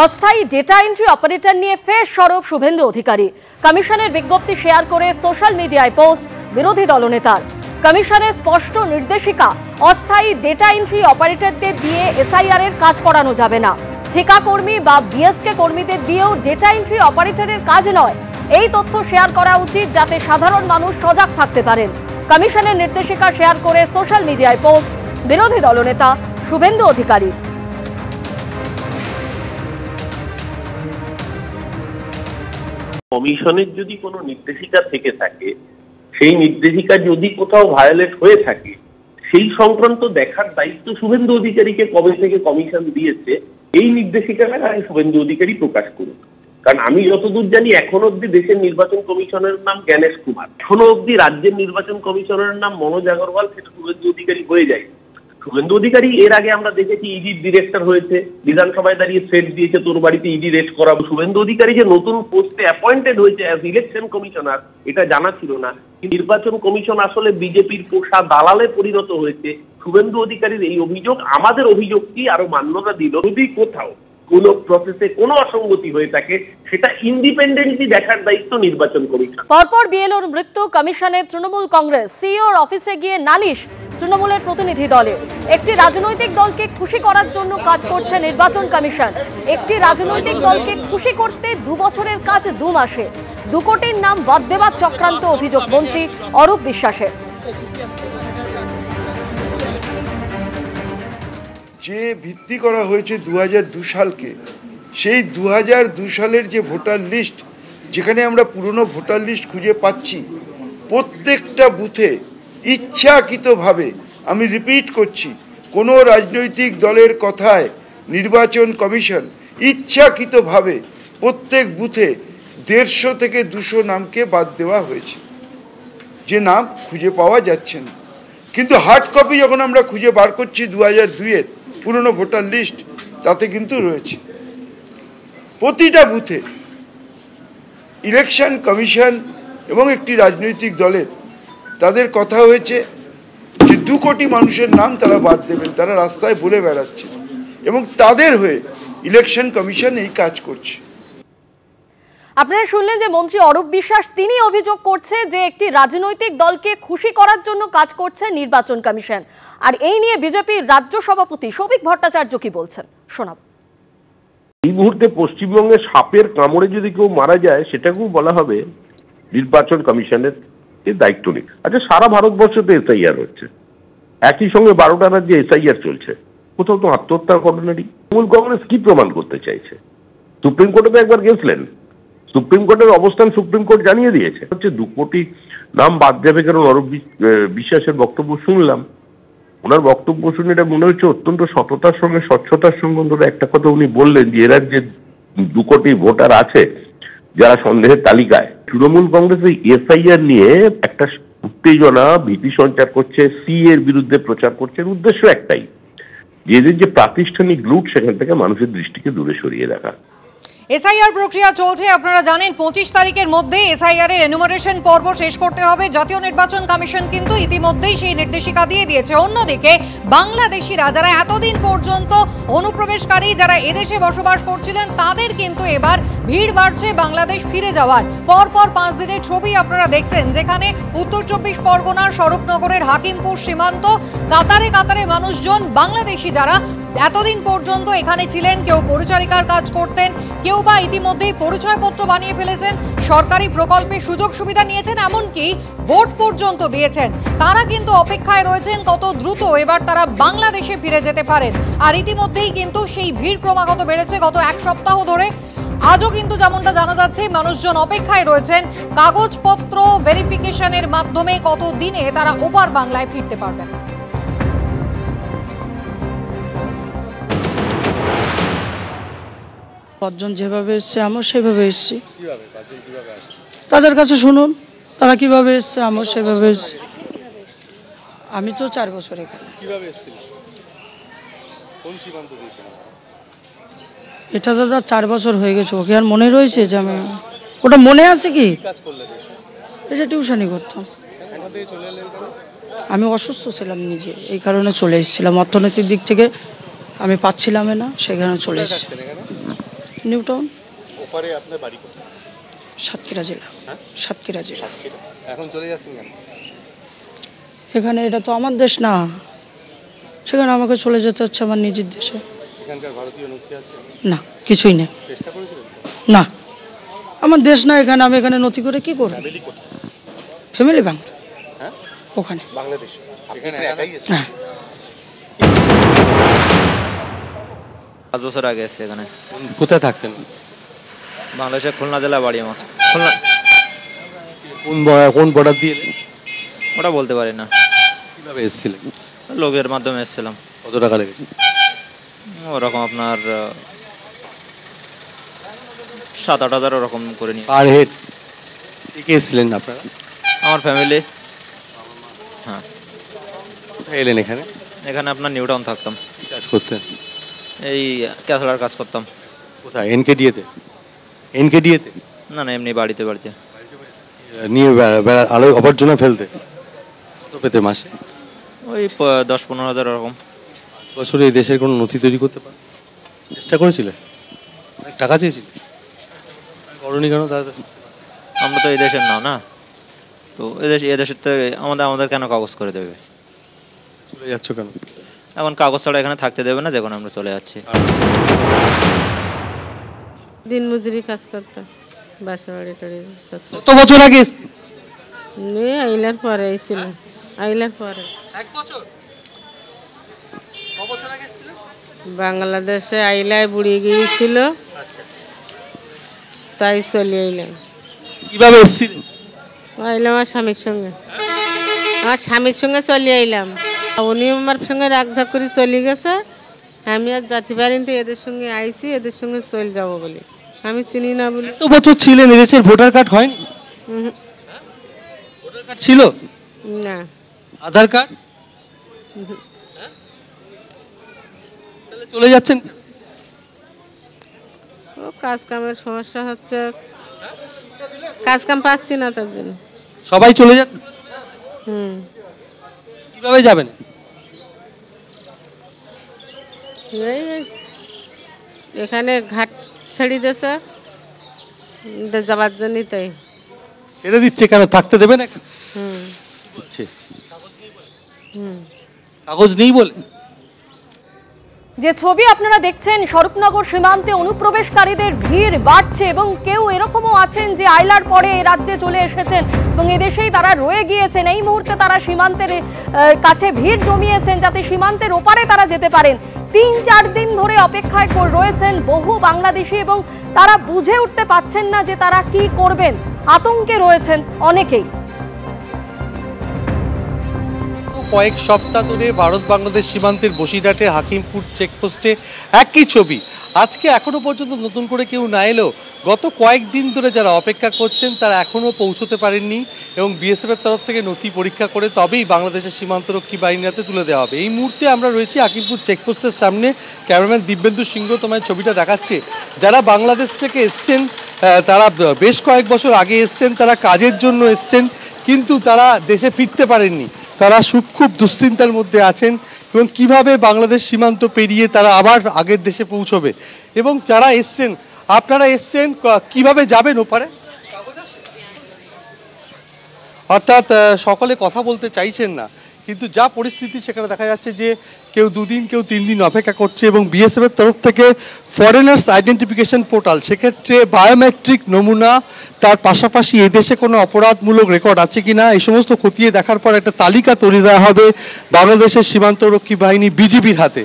অস্থায়ী data entry operator নিয়ে ফের সরব শুভেন্দু অধিকারী। কমিশনের বিজ্ঞপ্তি শেয়ার করে সোশ্যাল মিডিয়ায় পোস্ট বিরোধী দলনেতার। কমিশনের স্পষ্ট নির্দেশিকা, অস্থায়ী ডেটা এন্ট্রি অপারেটরদের দিয়ে এসআইআর এর কাজ করানো যাবে না। ঠিকা কর্মী বা বিএসকে কর্মীদের দিয়েও ডেটা এন্ট্রি অপারেটরের কাজ নয়। এই তথ্য শেয়ার করা উচিত যাতে সাধারণ মানুষ সজাগ থাকতে পারেন। কমিশনের নির্দেশিকা শেয়ার করে সোশ্যাল মিডিয়ায় পোস্ট বিরোধী দলনেতা শুভেন্দু অধিকারী। কমিশনের যদি কোনো নির্দেশিকা থেকে থাকে, সেই নির্দেশিকা যদি কোথাও ভায়োলেট হয়ে থাকে, সেই সংক্রান্ত দেখার দায়িত্ব শুভেন্দু অধিকারীকে কবে থেকে কমিশন দিয়েছে, এই নির্দেশিকাটা শুভেন্দু অধিকারী প্রকাশ করুন। কারণ আমি যতদূর জানি এখনো অব্দি দেশের নির্বাচন কমিশনের নাম জ্ঞানেশ কুমার, এখনো অব্দি রাজ্যের নির্বাচন কমিশনের নাম মনোজ আগরওয়াল, সেটা শুভেন্দু অধিকারী হয়ে যায়। শুভেন্দু অধিকারী এর আগে আমরা দেখেছি ইডির ডিরেক্টর হয়েছে, বিধানসভায় দাঁড়িয়ে থ্রেট দিয়েছে তোর বাড়িতে ইডি রেড করাবো। শুভেন্দু অধিকারী যে নতুন পোস্টে অ্যাপয়েন্টেড হয়েছে অ্যাজ ইলেকশন কমিশনার, এটা জানা ছিল না। নির্বাচন কমিশন আসলে বিজেপির পোষা দালালে পরিণত হয়েছে। শুভেন্দু অধিকারীর এই অভিযোগ আমাদের অভিযোগটি আরো মান্যতা দিল। যদি কোথাও কোন প্রসেসে কোনো অসঙ্গতি হয়ে থাকে, সেটা ইন্ডিপেন্ডেন্টলি দেখার দায়িত্ব নির্বাচন কমিশন। পরপর বিএলওর মৃত্যু, কমিশনে তৃণমূল কংগ্রেস, সিইওর অফিসে গিয়ে নালিশ তৃণমূলের প্রতিনিধি দলে। একটি রাজনৈতিক দলকে খুশি করার জন্য কাজ করছে নির্বাচন কমিশন। একটি রাজনৈতিক দলকে খুশি করতে 2 বছরের কাজ 2 মাসে। 2 কোটির নাম বাদ দেওয়ার চক্রান্ত অভিযোগ মন্ত্রী অরূপ বিশ্বাসের। যে ভিত্তি করা হয়েছে 2002 সালকে, সেই 2002 সালের যে ভোটার লিস্ট, যেখানে আমরা পুরনো ভোটার লিস্ট খুঁজে পাচ্ছি, প্রত্যেকটা বুথে ইচ্ছাকৃতভাবে, আমি রিপিট করছি, কোনো রাজনৈতিক দলের কথায় নির্বাচন কমিশন ইচ্ছাকৃতভাবে প্রত্যেক বুথে 150 থেকে 200 নামকে বাদ দেওয়া হয়েছে, যে নাম খুঁজে পাওয়া যাচ্ছে না। কিন্তু হার্ড কপি যখন আমরা খুঁজে বার করছি 2002-এর পুরনো ভোটার লিস্ট, তাতে কিন্তু রয়েছে প্রতিটা বুথে ইলেকশন কমিশন এবং একটি রাজনৈতিক দলের তাদের কথা হয়েছে যে 2 কোটি মানুষের নাম তারা বাদ দেবেন। তারা রাস্তায় বলে বেড়াচ্ছে এবং তাদের হয়ে ইলেকশন কমিশন এই কাজ করছে। আপনারা শুনলেন যে মন্ত্রী অরূপ বিশ্বাস, তিনি অভিযোগ করছে যে একটি রাজনৈতিক দলকে খুশি করার জন্য কাজ করছে নির্বাচন কমিশন। আর এই নিয়ে বিজেপির রাজ্য সভাপতি শৌভিক ভট্টাচার্য কি বলছেন শোনাব। এই মুহূর্তে পশ্চিমবঙ্গে সাপের কামড়ে যদি কেউ মারা যায়, সেটাকেও বলা হবে নির্বাচন কমিশনের দায়িত্ব নিক। আচ্ছা, সারা ভারতবর্ষতে এসআইআর হচ্ছে, একই সঙ্গে 12টা রাজ্যে এসআইআর চলছে, কোথাও তো আত্মহত্যার ঘটনা নেই। তৃণমূল কংগ্রেস কি প্রমাণ করতে চাইছে? সুপ্রিম কোর্টে তো একবার গেছিলেন, সুপ্রিম কোর্টের অবস্থান সুপ্রিম কোর্ট জানিয়ে দিয়েছে। হচ্ছে 2 কোটি নাম বাদ যাবে, কারণ অরূপ বিশ্বাসের বক্তব্য শুনলাম। ওনার বক্তব্য শুনে এটা মনে হচ্ছে অত্যন্ত সততার সঙ্গে স্বচ্ছতার সঙ্গে ওনারা একটা কথা উনি বললেন যে এরা যে 2 কোটি ভোটার আছে যারা সন্দেহের তালিকায়, তৃণমূল কংগ্রেস এই এসআইআর নিয়ে একটা উত্তেজনা, ভীতি সঞ্চার করছে, সি এর বিরুদ্ধে প্রচার করছে। উদ্দেশ্য একটাই, যে এদের যে প্রাতিষ্ঠানিক লুট, সেখান থেকে মানুষের দৃষ্টিকে দূরে সরিয়ে রাখা। এসআইআর প্রক্রিয়া চলছে, আপনারা জানেন 25 তারিখের মধ্যে এসআইআর এর এনুমারেশন পর্ব শেষ করতে হবে। জাতীয় নির্বাচন কমিশন কিন্তু ইতিমধ্যেই সেই নির্দেশিকা দিয়ে দিয়েছে। অন্যদিকে বাংলাদেশিরা যারা এতদিন পর্যন্ত অনুপ্রবেশকারী, যারা এদেশে বসবাস করছিলেন, তাদের কিন্তু এবার ভিড় বাড়ছে বাংলাদেশ ফিরে যাওয়ার। পরপর 5 দিনের ছবি আপনারা দেখছেন, যেখানে উত্তর 24 পরগনার স্বরূপনগরের হাকিমপুর সীমান্ত, কাতারে কাতারে মানুষজন, বাংলাদেশি যারা এতদিন পর্যন্ত এখানে ছিলেন, কেউ পরিচারিকার কাজ করতেন, কেউ বা ইতিমধ্যেই পরিচয়পত্র বানিয়ে ফেলেছেন, সরকারি প্রকল্পে সুযোগ সুবিধা নিয়েছেন, এমনকি ভোট পর্যন্ত দিয়েছেন। তারা কিন্তু অপেক্ষায় রয়েছেন কত দ্রুত এবার তারা বাংলাদেশে ফিরে যেতে পারেন। আর ইতিমধ্যেই কিন্তু সেই ভিড় ক্রমাগত বেড়েছে গত 1 সপ্তাহ ধরে। আজও কিন্তু যেমনটা জানা যাচ্ছে, মানুষজন অপেক্ষায় রয়েছেন কাগজপত্র ভেরিফিকেশনের মাধ্যমে কত দিনে তারা ওপার বাংলায় ফিরতে পারবেন। পাঁচজন যেভাবে এসছে আমার সেভাবে এসছি। তাদের কাছে শুনুন তারা কিভাবে এসছে, আমার সেভাবে এসছে। আমি তো 4 বছর এখানে। এটা দাদা 4 বছর হয়ে গেছে। ওকে আর মনে রয়েছে যে আমি, ওটা মনে আছে কি? এটা টিউশনি করতাম। আমি অসুস্থ ছিলাম নিজে, এই কারণে চলে এসেছিলাম। অর্থনৈতিক দিক থেকে আমি পাচ্ছিলাম না, সেই কারণে চলে এসেছি। New town. ওপারে আপনার বাড়ি কোথায়? সাতক্ষীরা জেলা। সাতক্ষীরা জেলা। এখন চলে যাচ্ছেন কেন? এখানে এটা তো আমার দেশ না, সেখানে আমাকে চলে যেতে হচ্ছে আমার নিজের দেশে। এখানকার ভারতীয় নথি আছে? না, কিছুই নেই। চেষ্টা করেছিলেন? না, আমার দেশ না এখানে, আমি এখানে নথি করে কি করব? ফ্যামিলি কোথায়? ফ্যামিলি বাংলা। হ্যাঁ, ওখানে বাংলাদেশে। এখানে একাই এসেছেন? হ্যাঁ। 5 বছর আগে এসেছি এখানে। কোথায় থাকতেন? বাংলাদেশের খুলনা জেলা বাড়ি আমার। খুলনা। কোন বর্ডার দিয়ে এলেন? ওটা বলতে পারি না। কিভাবে এসেছিলেন? লোকের মাধ্যমে এসেছিলাম। কত টাকা লেগেছে? ওরকম আপনার 7-8 হাজার ওরকম করে নিয়ে। Per head? কে এসেছিলেন আপনারা? আমার ফ্যামিলি। হ্যাঁ। কোথায় এলেন এখানে? এখানে আপনার নিউ টাউন থাকতাম। কি কাজ করতেন? এই ক্যাসলার কাজ করতাম। কোথায়? এনকেডিএতে? এনকেডিএতে? না না, এমনি বাড়িতে। নিয়ে আলো আবর্জনা ফেলতে? কত পেতে মাসে? ওই 10-15 হাজার ওরকম। বছরে এই দেশের কোনো নথি তৈরি করতে পারে? চেষ্টা করেছিলে? অনেক টাকা চেয়েছিলে? করনি কেন? আমরা তো এই দেশের না, তো এদেশের থেকে আমাদের কেন কাগজ করে দেবে? চলে যাচ্ছ কেন? এখন কাগজ ছাড়া এখানে থাকতে দেবে না, যখন আমরা চলে যাচ্ছি। দিন মজুরি কাজ করতাম, বাসা বাড়ি টাড়ি। কত বছর আগে? আইলার পরে ছিল, আইলার পরে। 1 বছর? কত বছর আগে ছিল? বাংলাদেশে আইলায় বুড়ি গিয়েছিল, তাই চলে আইলাম। কিভাবে এসেছিলেন? আইলাম আমার স্বামীর সঙ্গে। আমার স্বামীর সঙ্গে চলে আইলাম। উনি আমার সঙ্গে রাগঝাক করে চলে গেছে, আমি আর যেতে পারিনি, এদের সঙ্গে আইছি, এদের সঙ্গে চলে যাবো বলে। আমি চিনি না বলে। কত বছর ছিলেন এদেশের? ভোটার কার্ড হয়নি? ভোটার কার্ড ছিল না। আধার কার্ড? তাহলে চলে যাচ্ছেন? ও কাজ কামের সমস্যা হচ্ছে, কাজ কাম পাচ্ছি না, তার জন্য। সবাই চলে যাচ্ছে? কিভাবে যাবেন? এখানে ঘাট ছেড়ে দিয়েছে যাবার জন্য, তাই। ছেড়ে দিচ্ছে কেন? থাকতে দেবে না? কাগজ নেই বলে? যে ছবি আপনারা দেখছেন, স্বরূপনগর সীমান্তে অনুপ্রবেশকারীদের ভিড় বাড়ছে এবং কেউ এরকমও আছেন যে আইলার পরে রাজ্যে চলে এসেছেন এবং এদেশেই তারা রয়ে গিয়েছেন। এই মুহূর্তে তারা সীমান্তের কাছে ভিড় জমিয়েছেন যাতে সীমান্তের ওপারে তারা যেতে পারেন। 3-4 দিন ধরে অপেক্ষায় রয়েছেন বহু বাংলাদেশি এবং তারা বুঝে উঠতে পারছেন না যে তারা কি করবেন। আতঙ্কে রয়েছেন অনেকেই। কয়েক সপ্তাহ ধরে ভারত বাংলাদেশ সীমান্তের বসিরহাটের হাকিমপুর চেকপোস্টে একই ছবি। আজকে এখনো পর্যন্ত নতুন করে কেউ না এলেও গত কয়েকদিন ধরে যারা অপেক্ষা করছেন তারা এখনও পৌঁছতে পারেননি এবং বিএসএফের তরফ থেকে নথি পরীক্ষা করে তবেই বাংলাদেশের সীমান্তরক্ষী বাহিনীর হাতে তুলে দেওয়া হবে। এই মুহূর্তে আমরা রয়েছি হাকিমপুর চেকপোস্টের সামনে। ক্যামেরাম্যান দিব্যেন্দু সিংহ তোমায় ছবিটা দেখাচ্ছে। যারা বাংলাদেশ থেকে এসছেন তারা বেশ কয়েক বছর আগে এসছেন, তারা কাজের জন্য এসছেন, কিন্তু তারা দেশে ফিরতে পারেননি। তারা খুব দুশ্চিন্তার মধ্যে আছেন এবং কিভাবে বাংলাদেশ সীমান্ত পেরিয়ে তারা আবার আগের দেশে পৌঁছবে। এবং যারা এসছেন, আপনারা এসছেন, কিভাবে যাবেন ওপারে? অর্থাৎ সকলে কথা বলতে চাইছেন না, কিন্তু যা পরিস্থিতি সেখানে দেখা যাচ্ছে যে কেউ 2 দিন কেউ 3 দিন অপেক্ষা করছে এবং বিএসএফের তরফ থেকে ফরেনার্স আইডেন্টিফিকেশন পোর্টাল, সেক্ষেত্রে বায়োমেট্রিক নমুনা, তার পাশাপাশি এদেশে কোনো অপরাধমূলক রেকর্ড আছে কিনা এই সমস্ত খতিয়ে দেখার পর একটা তালিকা তৈরি দেওয়া হবে বাংলাদেশের সীমান্তরক্ষী বাহিনী বিজিবির হাতে।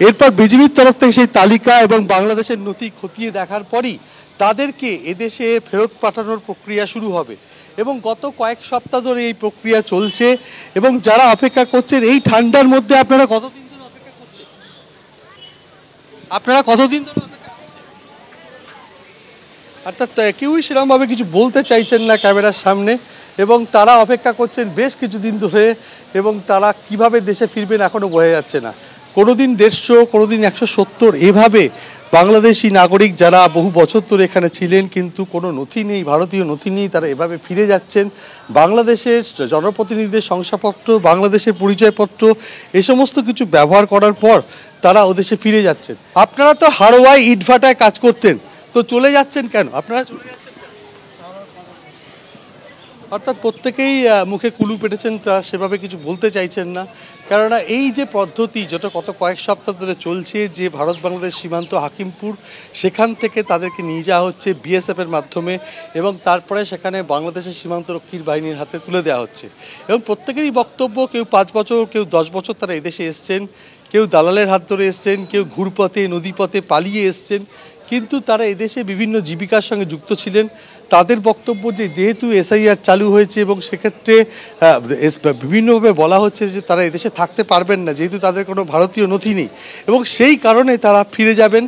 এরপর বিজিবির তরফ থেকে সেই তালিকা এবং বাংলাদেশের নথি খতিয়ে দেখার পরই তাদেরকে এদেশে ফেরত পাঠানোর প্রক্রিয়া শুরু হবে এবং গত কয়েক সপ্তাহ ধরে এই প্রক্রিয়া চলছে। এবং যারা অপেক্ষা করছেন এই ঠান্ডার মধ্যে, আপনারা কতদিন ধরে অপেক্ষা করছেন? অর্থাৎ কেউই সেরকমভাবে কিছু বলতে চাইছেন না ক্যামেরার সামনে এবং তারা অপেক্ষা করছেন বেশ কিছুদিন ধরে এবং তারা কিভাবে দেশে ফিরবেন এখনও বোঝা যাচ্ছে না। কোনোদিন 150, কোনোদিন 170, এভাবে বাংলাদেশি নাগরিক যারা বহু বছর ধরে এখানে ছিলেন কিন্তু কোনো নথি নেই, ভারতীয় নথি নেই, তারা এভাবে ফিরে যাচ্ছেন। বাংলাদেশের জনপ্রতিনিধিদের শংসাপত্র, বাংলাদেশের পরিচয়পত্র এ সমস্ত কিছু ব্যবহার করার পর তারা ওদেশে ফিরে যাচ্ছেন। আপনারা তো হাড়োয়ায় ইটভাটায় কাজ করতেন, তো চলে যাচ্ছেন কেন আপনারা? অর্থাৎ প্রত্যেকেই মুখে কুলু পেটেছেন, তারা সেভাবে কিছু বলতে চাইছেন না। কেননা এই যে পদ্ধতি যেটা গত কয়েক সপ্তাহ ধরে চলছে, যে ভারত বাংলাদেশ সীমান্ত হাকিমপুর, সেখান থেকে তাদেরকে নিয়ে যাওয়া হচ্ছে বিএসএফের মাধ্যমে এবং তারপরে সেখানে বাংলাদেশের সীমান্তরক্ষীর বাহিনীর হাতে তুলে দেওয়া হচ্ছে। এবং প্রত্যেকেরই বক্তব্য, কেউ 5 বছর, কেউ 10 বছর তারা এদেশে এসছেন, কেউ দালালের হাত ধরে এসছেন, কেউ ঘুরপথে নদীপথে পালিয়ে এসছেন, কিন্তু তারা এদেশে বিভিন্ন জীবিকার সঙ্গে যুক্ত ছিলেন। তাদের বক্তব্য যে যেহেতু এসআইআর চালু হয়েছে এবং সেক্ষেত্রে বিভিন্নভাবে বলা হচ্ছে যে তারা এদেশে থাকতে পারবেন না, যেহেতু তাদের কোনো ভারতীয় নথি নেই এবং সেই কারণে তারা ফিরে যাবেন।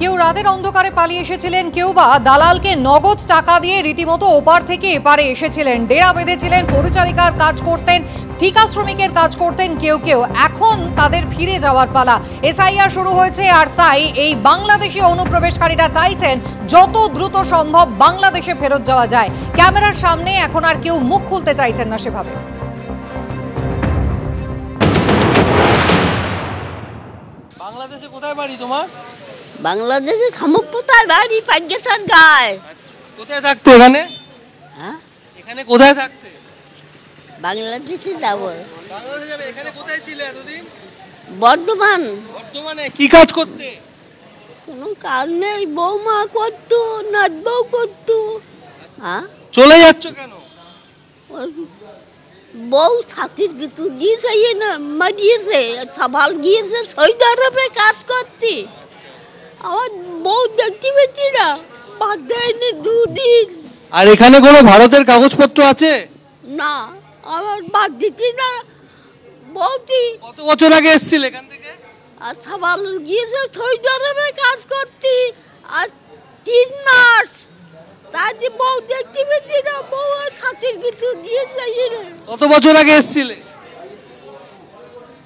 কেউ রাতের অন্ধকারে পালিয়ে এসেছিলেন, কেউ বা দালালকে নগদ টাকা দিয়ে রীতিমতো ওপার থেকে এপারে এসেছিলেন, ডেরা বেঁধেছিলেন, পরিচারিকার কাজ করতেন, ঠিকা শ্রমিকের কাজ করতেন কেউ কেউ। এখন তাদের ফিরে যাওয়ার পালা। এসআইআর শুরু হয়েছে আর তাই এই বাংলাদেশি অনুপ্রবেশকারীরা চাইছেন যত দ্রুত সম্ভব বাংলাদেশে ফেরত যাওয়া যায়। ক্যামেরার সামনে এখন আর কেউ মুখ খুলতে চাইছেন না সেভাবে। বাংলাদেশে কোথায় বাড়ি তোমার? বাংলাদেশে শামুকপুতার বাড়ি, পাগ্যেসার গায়। কোথায় থাকতে এখানে? হ্যাঁ, এখানে কোথায় থাকতে? বাংলাদেশে যাব। বাংলাদেশে যাবে। এখানে কোথায় ছিলে এতদিন? বর্ধমান। বর্তমানে কি কাজ করতে? কোনো কাজ নেই, বৌমা করতো, নাচ বউ করতো। হ্যাঁ, চলে যাচ্ছ কেন? ওই বউ ছাতির কিছু দিয়েছে, না মারিয়েছে, সাবাল গিয়েছে সৌদি আরবে কাজ করতে। আমার বউ দেখতে পেয়েছি না, বাদ দেয়নি 2 দিন। আর এখানে কোনো ভারতের কাগজপত্র আছে? না, আমার বাদ দিচ্ছি না বৌদি। কত বছর আগে এসেছিল এখান থেকে? আর সাবাল গিয়েছে সৌদি আরবে কাজ করতে, আর 3 মাস। তাই যে বউ দেখতে পেয়েছি না, বউ ছাতির কিছু দিয়েছে। কত বছর আগে এসেছিলে?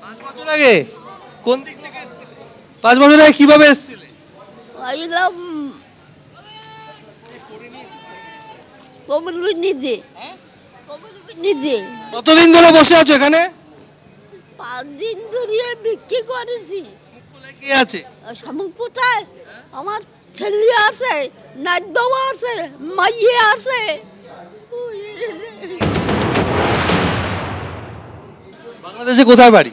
5 বছর আগে। কোন দিক থেকে এসেছিলে? 5 বছর আগে কিভাবে এসেছিলে? আইলাম কবল নিজে। নিজে। কতদিন ধরে বসে আছো এখানে? 5 দিন ধরে বিক্রি করেছি। কি আছে? শামুক কোথায়? আমার ছেলে আছে, নাচ বাবা আছে, মাইয়ে আছে। বাংলাদেশে কোথায় বাড়ি?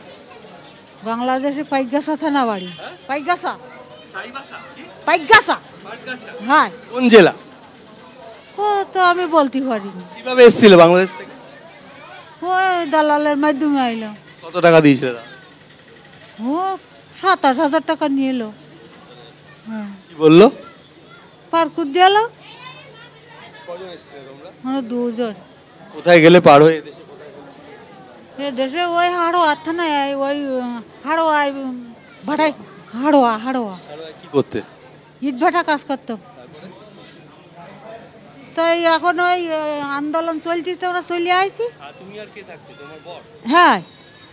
বাংলাদেশে পাইগাসা থানা বাড়ি। পাইগাসা। পাইগাসা। হ্যাঁ। কোন জেলা? ও তো আমি বলতে পারিনি। কিভাবে এসেছিলে বাংলাদেশ থেকে? ওই দালালের মাধ্যমে আইলাম। কত টাকা দিয়েছিলে? ও 7-8 হাজার টাকা নিয়ে এলো। হ্যাঁ। কি বললো? পার করে দিয়ে এলো। কজন এসেছিলে তোমরা? আমরা 2 জন। কোথায় গেলে পার হয়ে এদেশে? দেশে ওই হাড়োয়া থানায়, ওই হাড়োয়া ভাড়াই, হাড়োয়া কি করতে? ইট ভাটা কাজ করতাম। তাই এখন ওই আন্দোলন চলছে তো আমরা চলে আইছি। তুমি আর কে থাকতে? তোমার বর? হ্যাঁ,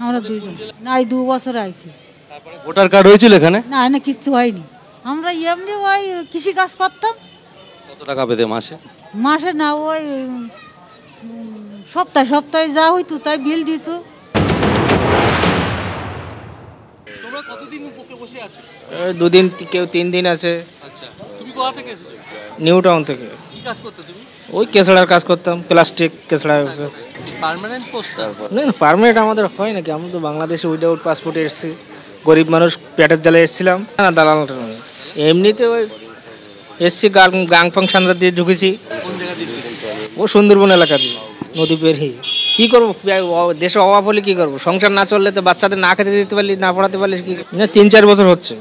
আমরা 2 জন। না, 2 বছর আইছি। তারপরে ভোটার কার্ড হয়েছিল এখানে? না না, কিচ্ছু হয়নি। আমরা এমনি ওই কৃষি কাজ করতাম। কত টাকা পেতে মাসে? মাসে না, ওই সপ্তাহে যা হইতো তাই বিল দিত। তোমরা কতদিন বসে আছো? 2 দিন, কেউ 3 দিন আছে। আচ্ছা, তুমি কোথা থেকে এসেছো? নিউ টাউন থেকে। কি কাজ করতে তুমি? ওই কেসড়ার কাজ করতাম, প্লাস্টিক কেসড়া। Permanent post? না, পার্মানেন্ট আমাদের হয় নাকি? আমরা তো বাংলাদেশে উইদাউট পাসপোর্টে এসেছি, গরিব মানুষ, পেটের জ্বালে এসেছিলাম। না, দালালটা এমনিতে ওই এসছি, গাংপাং সান্দা দিয়ে ঢুকেছি। কোন জায়গা দিয়ে? ও সুন্দরবন এলাকা দিয়ে নদী পেরিয়ে। কী করবো, দেশে অভাব হলে কী করবো? সংসার না চললে তো বাচ্চাদের না খেতে দিতে পারলি, না পড়াতে পারলি কি? 3-4 বছর হচ্ছে।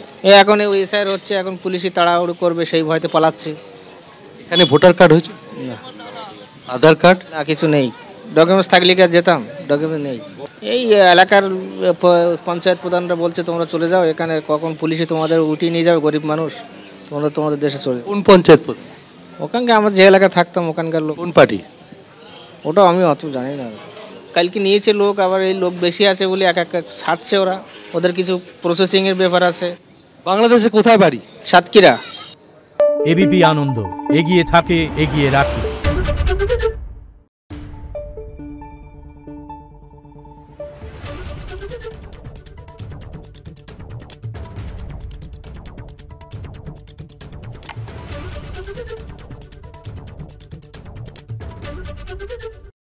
এখন ওই এসআইআর হচ্ছে, এখন পুলিশই তাড়াহুড়ো করবে, সেই ভয়তে পালাচ্ছি। এখানে ভোটার কার্ড হয়েছে? না। আধার কার্ড? না, কিছু নেই। ডকুমেন্টস থাকলে কি আর যেতাম? ডকুমেন্ট নেই। এই এলাকার পঞ্চায়েত প্রধানরা বলছে তোমরা চলে যাও, এখানে কখন পুলিশে তোমাদের উঠিয়ে নিয়ে যাবে, গরিব মানুষ, তোমরা তোমাদের দেশে চলে। কোন পঞ্চায়েত প্রধান? ওখানকার আমরা যে এলাকায় থাকতাম ওখানকার লোক। কোন পার্টি? ওটাও আমি অত জানি না। কালকে নিয়েছে লোক, আবার এই লোক বেশি আছে বলে এক ছাড়ছে ওরা, ওদের কিছু প্রসেসিংয়ের ব্যাপার আছে। বাংলাদেশে কোথায় বাড়ি? সাতক্ষীরা। এবিপি আনন্দ, এগিয়ে থাকে, এগিয়ে রাখে।